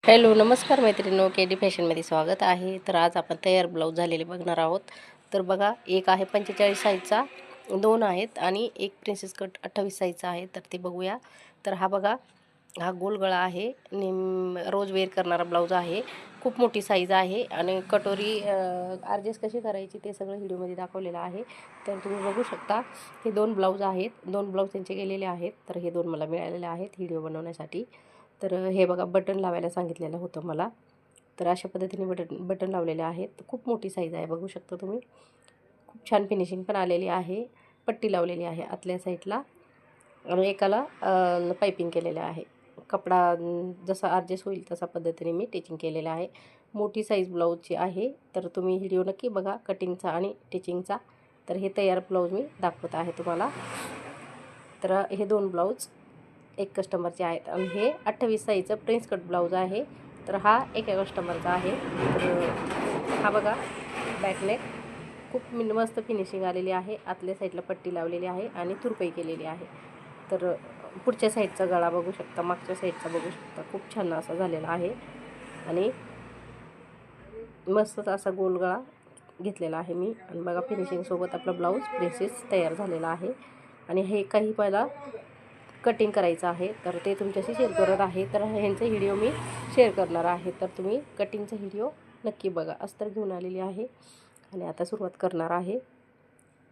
Hello नमस्कार मैत्रिणींनो, के D फॅशनमध्ये स्वागत आहे. तर आज आपण तयार ब्लाऊज झालेले बघणार आहोत. तर बघा, एक आहे 45 साईजचा, दोन आहेत आणि एक प्रिन्सेस कट 28 साईजचा आहे. तर ते बघूया. तर हा बघा, हा गोल गळा आहे, रोज वेअर करणारा ब्लाऊज आहे. खूप मोठी साईज आहे आणि कटोरी ॲडजस्ट कशी करायची ते सगळं व्हिडिओमध्ये दाखवलेलं आहे. तर तुम्ही बघू शकता. हे दोन ब्लाऊज आहेत, दोन ब्लाऊज त्यांचे गेलेले आहेत. तर हे दोन मला मिळालेले आहेत व्हिडिओ बनवण्यासाठी. तर हे बघा, बटन लावायला सांगितलेलं होतं मला. तर अशा पद्धतीने बटन लावलेले आहेत. खूप मोठी साईज आहे, बघू शकता तुम्ही. खूप छान फिनिशिंग पण आलेली आहे. पट्टी लावलेली आहे आतल्या साईडला आणि एकाला पायपिंग केलेलं आहे. कपडा जसा ॲडजस्ट होईल तसा पद्धतीने मी टिचिंग केलेलं आहे. मोठी साईज ब्लाऊजची आहे. तर तुम्ही व्हिडिओ नक्की बघा कटिंगचा आणि टिचिंगचा. तर हे तयार ब्लाऊज मी दाखवत आहे तुम्हाला. तर हे दोन ब्लाऊज एक कस्टमरचे आहेत आणि हे 28 साईजचं प्रिन्स कट ब्लाऊज आहे. तर हा एका कस्टमरचा आहे. तर हा बघा, बॅकनेक खूप मस्त फिनिशिंग आलेली आहे. आतल्या साईडला पट्टी लावलेली आहे आणि तुरपाई केलेली आहे. तर पुढच्या साईडचा गळा बघू शकता, मागच्या साईडचा बघू शकता. खूप छान असा झालेला आहे आणि मस्तच असा गोल गळा घेतलेला आहे मी. आणि बघा, फिनिशिंगसोबत आपला ब्लाऊज प्रिन्सेस तयार झालेला आहे. आणि हे काही पहिला कटिंग करायचं आहे, तर ते तुमच्याशी शेअर करत आहे. तर ह्यांचे व्हिडिओ मी शेअर करणार आहे. तर तुम्ही कटिंगचा व्हिडिओ नक्की बघा. अस्तर घेऊन आलेली आहे आणि आता सुरुवात करणार आहे.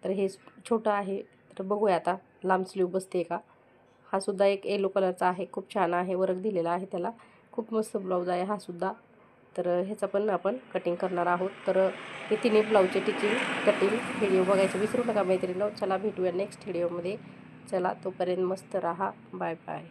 तर हे छोटं आहे, तर बघूया आता लांब स्लीव बसते का. हा सुद्धा एक येलो कलरचा आहे, खूप छान आहे. वर्क दिलेला आहे त्याला. खूप मस्त ब्लाऊज आहे हा सुद्धा. तर ह्याचा पण आपण कटिंग करणार आहोत. तर हे तिन्ही ब्लाऊजचे कटिंग व्हिडिओ बघायचं विसरू नका मैत्रिणींनो. चला भेटूया नेक्स्ट व्हिडिओमध्ये. चला, तोपर्यंत मस्त राहा. Bye bye.